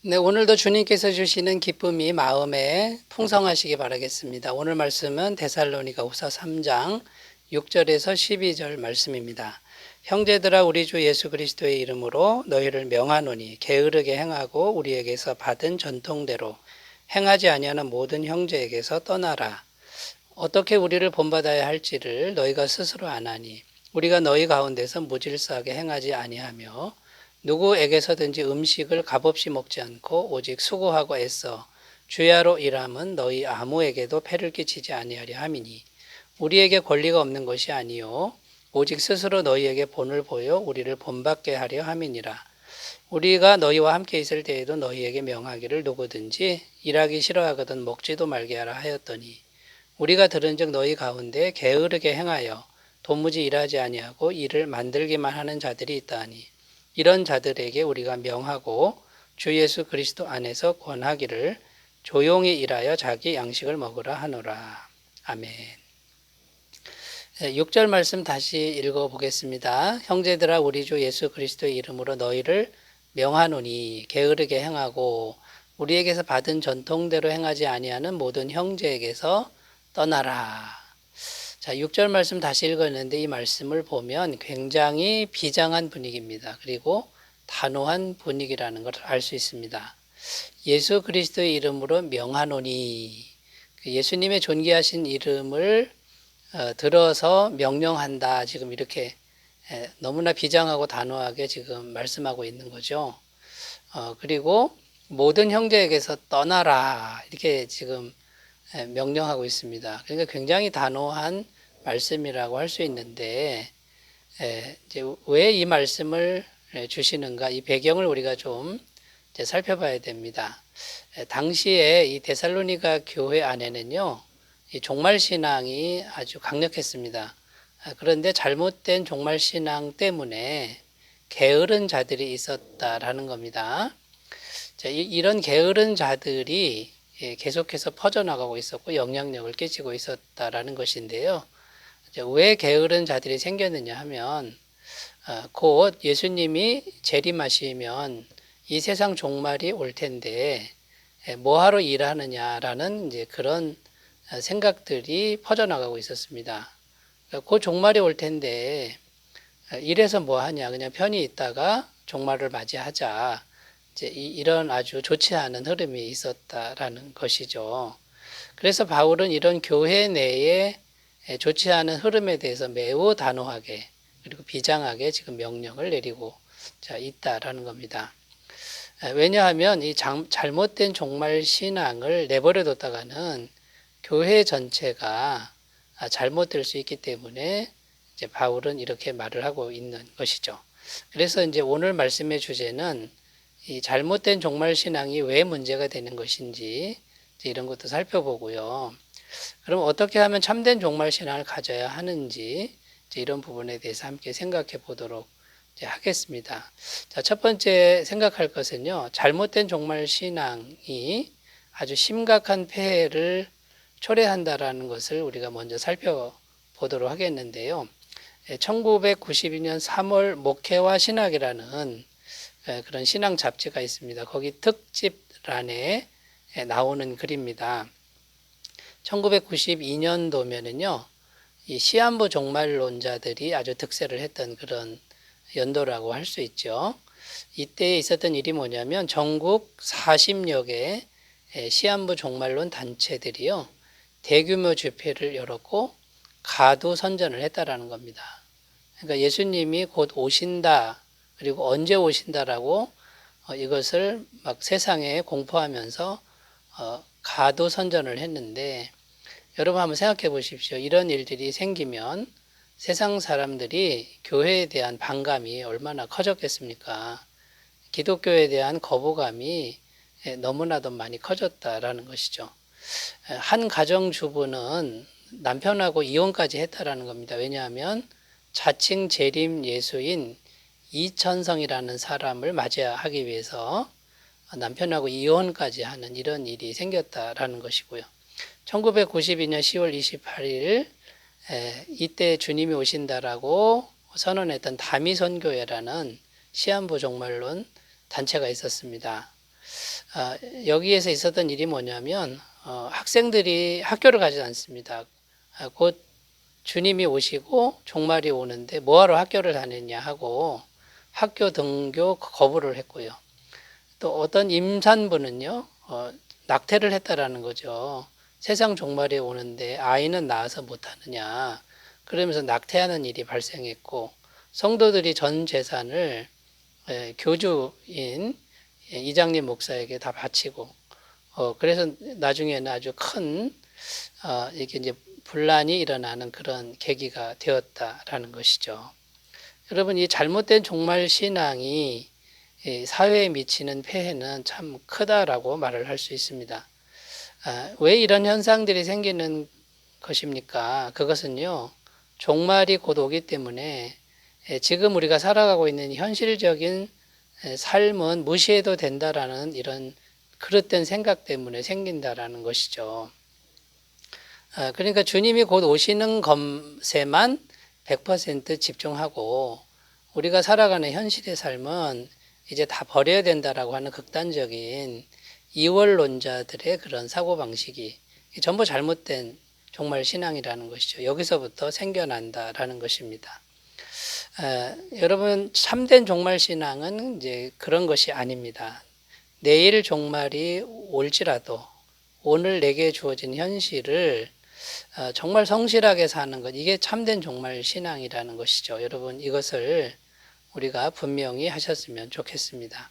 네, 오늘도 주님께서 주시는 기쁨이 마음에 풍성하시기 바라겠습니다. 오늘 말씀은 데살로니가후서 3장 6절에서 12절 말씀입니다. 형제들아, 우리 주 예수 그리스도의 이름으로 너희를 명하노니 게으르게 행하고 우리에게서 받은 전통대로 행하지 아니하는 모든 형제에게서 떠나라. 어떻게 우리를 본받아야 할지를 너희가 스스로 아나니 우리가 너희 가운데서 무질서하게 행하지 아니하며 누구에게서든지 음식을 값없이 먹지 않고 오직 수고하고 애써 주야로 일함은 너희 아무에게도 폐를 끼치지 아니하려 함이니 우리에게 권리가 없는 것이 아니요 오직 스스로 너희에게 본을 보여 우리를 본받게 하려 함이니라. 우리가 너희와 함께 있을 때에도 너희에게 명하기를 누구든지 일하기 싫어하거든 먹지도 말게 하라 하였더니 우리가 들은즉 너희 가운데 게으르게 행하여 도무지 일하지 아니하고 일을 만들기만 하는 자들이 있다하니 이런 자들에게 우리가 명하고 주 예수 그리스도 안에서 권하기를 조용히 일하여 자기 양식을 먹으라 하노라. 아멘. 6절 말씀 다시 읽어보겠습니다. 형제들아, 우리 주 예수 그리스도의 이름으로 너희를 명하노니 게으르게 행하고 우리에게서 받은 전통대로 행하지 아니하는 모든 형제에게서 떠나라. 자, 6절 말씀 다시 읽었는데 이 말씀을 보면 굉장히 비장한 분위기입니다. 그리고 단호한 분위기라는 것을 알 수 있습니다. 예수 그리스도의 이름으로 명하노니, 예수님의 존귀하신 이름을 들어서 명령한다. 지금 이렇게 너무나 비장하고 단호하게 지금 말씀하고 있는 거죠. 그리고 모든 형제에게서 떠나라. 이렇게 지금 명령하고 있습니다. 그러니까 굉장히 단호한 말씀이라고 할 수 있는데, 이제 왜 이 말씀을 주시는가, 이 배경을 우리가 좀 이제 살펴봐야 됩니다. 당시에 이 데살로니가 교회 안에는요, 이 종말신앙이 아주 강력했습니다. 그런데 잘못된 종말신앙 때문에 게으른 자들이 있었다라는 겁니다. 이런 게으른 자들이 계속해서 퍼져나가고 있었고 영향력을 끼치고 있었다라는 것인데요. 왜 게으른 자들이 생겼느냐 하면 곧 예수님이 재림하시면 이 세상 종말이 올 텐데 뭐하러 일하느냐라는 이제 그런 생각들이 퍼져나가고 있었습니다. 그 종말이 올 텐데 이래서 뭐 하냐, 그냥 편히 있다가 종말을 맞이하자. 이제 이런 아주 좋지 않은 흐름이 있었다라는 것이죠. 그래서 바울은 이런 교회 내에 좋지 않은 흐름에 대해서 매우 단호하게 그리고 비장하게 지금 명령을 내리고 있다라는 겁니다. 왜냐하면 이 잘못된 종말 신앙을 내버려 뒀다가는 교회 전체가 잘못될 수 있기 때문에 이제 바울은 이렇게 말을 하고 있는 것이죠. 그래서 이제 오늘 말씀의 주제는 이 잘못된 종말 신앙이 왜 문제가 되는 것인지 이런 것도 살펴보고요. 그럼 어떻게 하면 참된 종말 신앙을 가져야 하는지 이런 부분에 대해서 함께 생각해 보도록 하겠습니다. 자, 첫 번째 생각할 것은요, 잘못된 종말 신앙이 아주 심각한 폐해를 초래한다라는 것을 우리가 먼저 살펴보도록 하겠는데요. 1992년 3월 목회와 신학이라는 그런 신앙 잡지가 있습니다. 거기 특집란에 나오는 글입니다. 1992년도면은요, 이 시한부 종말론자들이 아주 득세를 했던 그런 연도라고 할 수 있죠. 이때 있었던 일이 뭐냐면 전국 40여 개 시한부 종말론 단체들이요, 대규모 집회를 열었고 가두 선전을 했다라는 겁니다. 그러니까 예수님이 곧 오신다, 그리고 언제 오신다라고 이것을 막 세상에 공포하면서 가두 선전을 했는데, 여러분 한번 생각해 보십시오. 이런 일들이 생기면 세상 사람들이 교회에 대한 반감이 얼마나 커졌겠습니까? 기독교에 대한 거부감이 너무나도 많이 커졌다라는 것이죠. 한 가정주부는 남편하고 이혼까지 했다라는 겁니다. 왜냐하면 자칭 재림 예수인 이천성이라는 사람을 맞이하기 위해서 남편하고 이혼까지 하는 이런 일이 생겼다라는 것이고요. 1992년 10월 28일 이때 주님이 오신다라고 선언했던 다미선교회라는 시한부 종말론 단체가 있었습니다. 여기에서 있었던 일이 뭐냐면 학생들이 학교를 가지 않습니다. 곧 주님이 오시고 종말이 오는데 뭐하러 학교를 다녔냐 하고 학교 등교 거부를 했고요. 또 어떤 임산부는요, 낙태를 했다라는 거죠. 세상 종말이 오는데 아이는 낳아서 못하느냐. 그러면서 낙태하는 일이 발생했고, 성도들이 전 재산을 교주인 이장님 목사에게 다 바치고, 그래서 나중에는 아주 큰, 이게 이제 분란이 일어나는 그런 계기가 되었다라는 것이죠. 여러분, 이 잘못된 종말 신앙이 사회에 미치는 폐해는 참 크다라고 말을 할 수 있습니다. 왜 이런 현상들이 생기는 것입니까? 그것은요, 종말이 곧 오기 때문에 지금 우리가 살아가고 있는 현실적인 삶은 무시해도 된다라는 이런 그릇된 생각 때문에 생긴다라는 것이죠. 그러니까 주님이 곧 오시는 것에만 100% 집중하고 우리가 살아가는 현실의 삶은 이제 다 버려야 된다라고 하는 극단적인 이원론자들의 그런 사고방식이 전부 잘못된 종말 신앙이라는 것이죠. 여기서부터 생겨난다라는 것입니다. 여러분, 참된 종말 신앙은 이제 그런 것이 아닙니다. 내일 종말이 올지라도 오늘 내게 주어진 현실을 정말 성실하게 사는 것, 이게 참된 종말 신앙이라는 것이죠. 여러분, 이것을 우리가 분명히 하셨으면 좋겠습니다.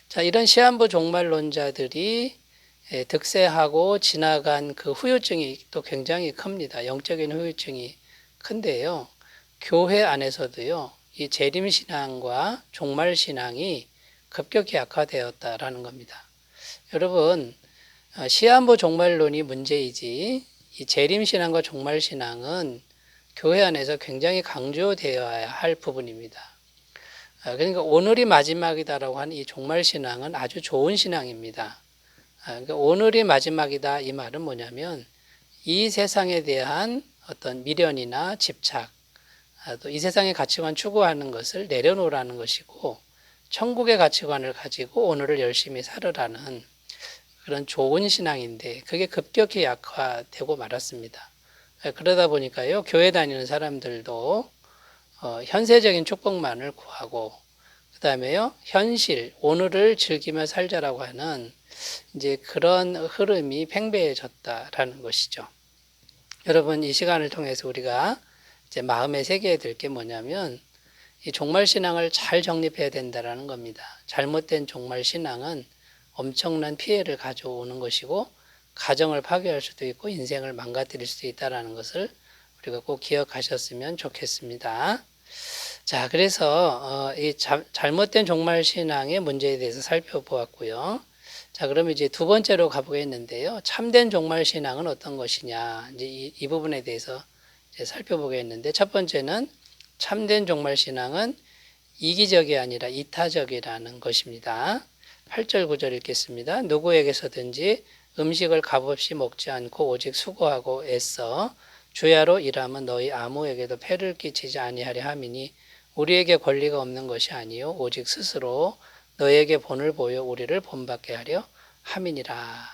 자, 이런 시한부 종말론자들이 득세하고 지나간 그 후유증이 또 굉장히 큽니다. 영적인 후유증이 큰데요. 교회 안에서도요, 이 재림신앙과 종말신앙이 급격히 악화되었다라는 겁니다. 여러분, 시한부 종말론이 문제이지 이 재림신앙과 종말신앙은 교회 안에서 굉장히 강조되어야 할 부분입니다. 그러니까 오늘이 마지막이다라고 하는 이 종말신앙은 아주 좋은 신앙입니다. 그러니까 오늘이 마지막이다 이 말은 뭐냐면 이 세상에 대한 어떤 미련이나 집착, 또 이 세상의 가치관 추구하는 것을 내려놓으라는 것이고 천국의 가치관을 가지고 오늘을 열심히 살으라는 그런 좋은 신앙인데 그게 급격히 약화되고 말았습니다. 그러다 보니까요, 교회 다니는 사람들도 현세적인 축복만을 구하고 그 다음에요, 현실, 오늘을 즐기며 살자라고 하는 이제 그런 흐름이 팽배해졌다라는 것이죠. 여러분, 이 시간을 통해서 우리가 이제 마음에 새겨야 될 게 뭐냐면 이 종말신앙을 잘 정립해야 된다라는 겁니다. 잘못된 종말신앙은 엄청난 피해를 가져오는 것이고 가정을 파괴할 수도 있고 인생을 망가뜨릴 수도 있다는 것을 우리가 꼭 기억하셨으면 좋겠습니다. 자, 그래서 이 잘못된 종말신앙의 문제에 대해서 살펴보았고요. 자, 그럼 이제 두 번째로 가보겠는데요. 참된 종말신앙은 어떤 것이냐, 이제 이 부분에 대해서 이제 살펴보겠는데, 첫 번째는 참된 종말신앙은 이기적이 아니라 이타적이라는 것입니다. 8절 9절 읽겠습니다. 누구에게서든지 음식을 값없이 먹지 않고 오직 수고하고 애써 주야로 일하면 너희 아무에게도 폐를 끼치지 아니하려 함이니 우리에게 권리가 없는 것이 아니요 오직 스스로 너에게 본을 보여 우리를 본받게 하려 함이니라.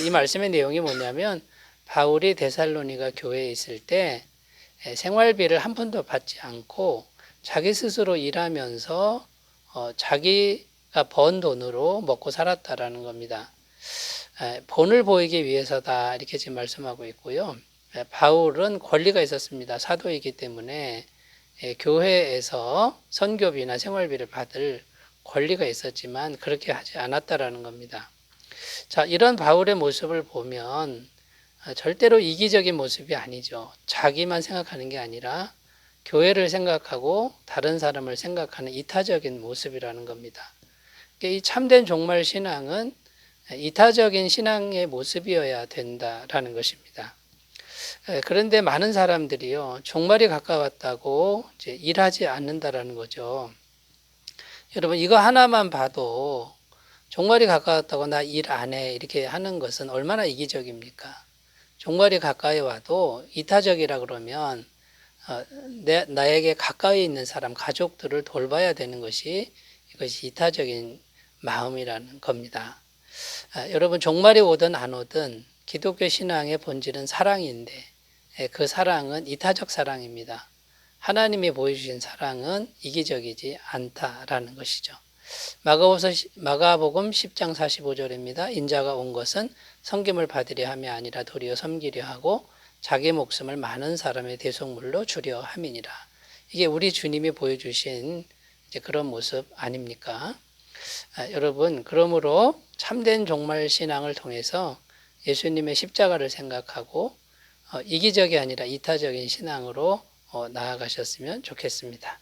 이 말씀의 내용이 뭐냐면 바울이 데살로니가 교회에 있을 때 생활비를 한 푼도 받지 않고 자기 스스로 일하면서 자기가 번 돈으로 먹고 살았다라는 겁니다. 본을 보이기 위해서다 이렇게 지금 말씀하고 있고요. 바울은 권리가 있었습니다. 사도이기 때문에 교회에서 선교비나 생활비를 받을 권리가 있었지만 그렇게 하지 않았다라는 겁니다. 자, 이런 바울의 모습을 보면 절대로 이기적인 모습이 아니죠. 자기만 생각하는 게 아니라 교회를 생각하고 다른 사람을 생각하는 이타적인 모습이라는 겁니다. 이 참된 종말 신앙은 이타적인 신앙의 모습이어야 된다라는 것입니다. 그런데 많은 사람들이요, 종말이 가까웠다고 이제 일하지 않는다라는 거죠. 여러분, 이거 하나만 봐도 종말이 가까웠다고 나 일 안 해 이렇게 하는 것은 얼마나 이기적입니까? 종말이 가까이 와도 이타적이라 그러면 나에게 가까이 있는 사람, 가족들을 돌봐야 되는 것이 이것이 이타적인 마음이라는 겁니다. 여러분 종말이 오든 안 오든 기독교 신앙의 본질은 사랑인데 그 사랑은 이타적 사랑입니다. 하나님이 보여주신 사랑은 이기적이지 않다라는 것이죠. 마가복음 10장 45절입니다. 인자가 온 것은 섬김을 받으려 함이 아니라 도리어 섬기려 하고 자기 목숨을 많은 사람의 대속물로 주려 함이니라. 이게 우리 주님이 보여주신 이제 그런 모습 아닙니까? 여러분, 그러므로 참된 종말 신앙을 통해서 예수님의 십자가를 생각하고 이기적이 아니라 이타적인 신앙으로 나아가셨으면 좋겠습니다.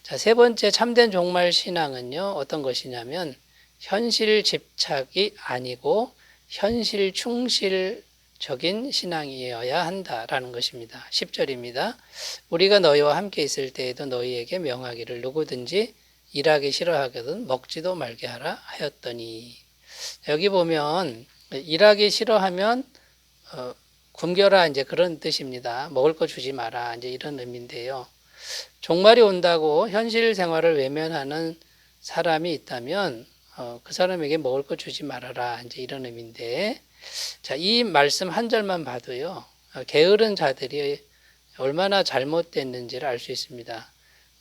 자, 세 번째 참된 종말 신앙은요, 어떤 것이냐면 현실 집착이 아니고 현실 충실적인 신앙이어야 한다라는 것입니다. 10절입니다. 우리가 너희와 함께 있을 때에도 너희에게 명하기를 누구든지 일하기 싫어하거든 먹지도 말게 하라 하였더니, 여기 보면 일하기 싫어하면 굶겨라 이제 그런 뜻입니다. 먹을 거 주지 마라 이제 이런 의미인데요. 종말이 온다고 현실 생활을 외면하는 사람이 있다면 그 사람에게 먹을 거 주지 말아라 이제 이런 의미인데, 자, 이 말씀 한 절만 봐도요, 게으른 자들이 얼마나 잘못됐는지를 알 수 있습니다.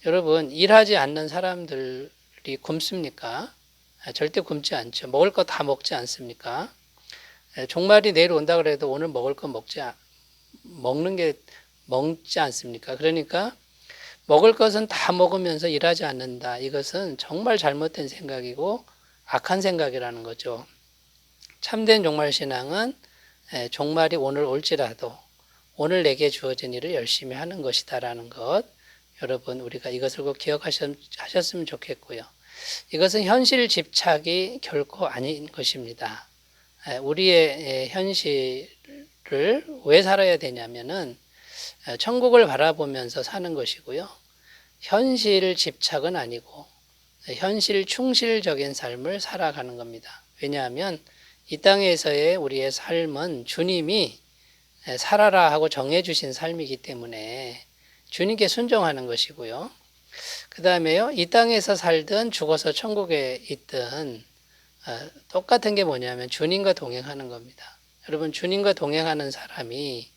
여러분, 일하지 않는 사람들이 굶습니까? 절대 굶지 않죠. 먹을 거 다 먹지 않습니까? 종말이 내일 온다 그래도 오늘 먹을 거 먹지 않습니까? 그러니까 먹을 것은 다 먹으면서 일하지 않는다. 이것은 정말 잘못된 생각이고 악한 생각이라는 거죠. 참된 종말 신앙은 종말이 오늘 올지라도 오늘 내게 주어진 일을 열심히 하는 것이다라는 것, 여러분 우리가 이것을 꼭 기억하셨으면 좋겠고요. 이것은 현실 집착이 결코 아닌 것입니다. 우리의 현실을 왜 살아야 되냐면은 천국을 바라보면서 사는 것이고요. 현실 집착은 아니고 현실 충실적인 삶을 살아가는 겁니다. 왜냐하면 이 땅에서의 우리의 삶은 주님이 살아라 하고 정해주신 삶이기 때문에 주님께 순종하는 것이고요. 그 다음에요, 이 땅에서 살든 죽어서 천국에 있든 똑같은 게 뭐냐면 주님과 동행하는 겁니다. 여러분, 주님과 동행하는 사람이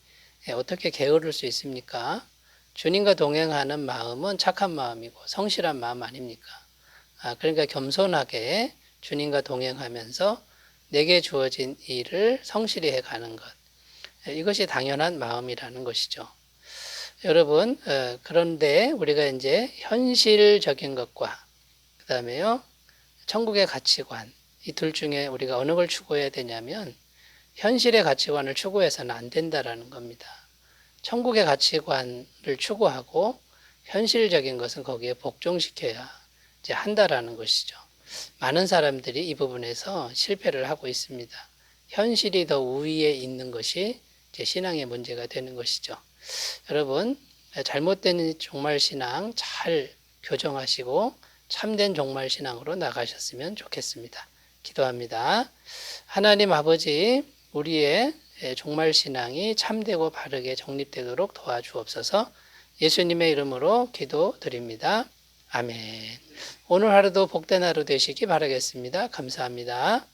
어떻게 게으를 수 있습니까? 주님과 동행하는 마음은 착한 마음이고 성실한 마음 아닙니까? 그러니까 겸손하게 주님과 동행하면서 내게 주어진 일을 성실히 해가는 것, 이것이 당연한 마음이라는 것이죠. 여러분, 그런데 우리가 이제 현실적인 것과 그 다음에요, 천국의 가치관, 이 둘 중에 우리가 어느 걸 추구해야 되냐면 현실의 가치관을 추구해서는 안 된다라는 겁니다. 천국의 가치관을 추구하고 현실적인 것은 거기에 복종시켜야 이제 한다라는 것이죠. 많은 사람들이 이 부분에서 실패를 하고 있습니다. 현실이 더 우위에 있는 것이 이제 신앙의 문제가 되는 것이죠. 여러분, 잘못된 종말신앙 잘 교정하시고 참된 종말신앙으로 나가셨으면 좋겠습니다. 기도합니다. 하나님 아버지, 우리의 종말신앙이 참되고 바르게 정립되도록 도와주옵소서. 예수님의 이름으로 기도드립니다. 아멘. 오늘 하루도 복된 하루 되시기 바라겠습니다. 감사합니다.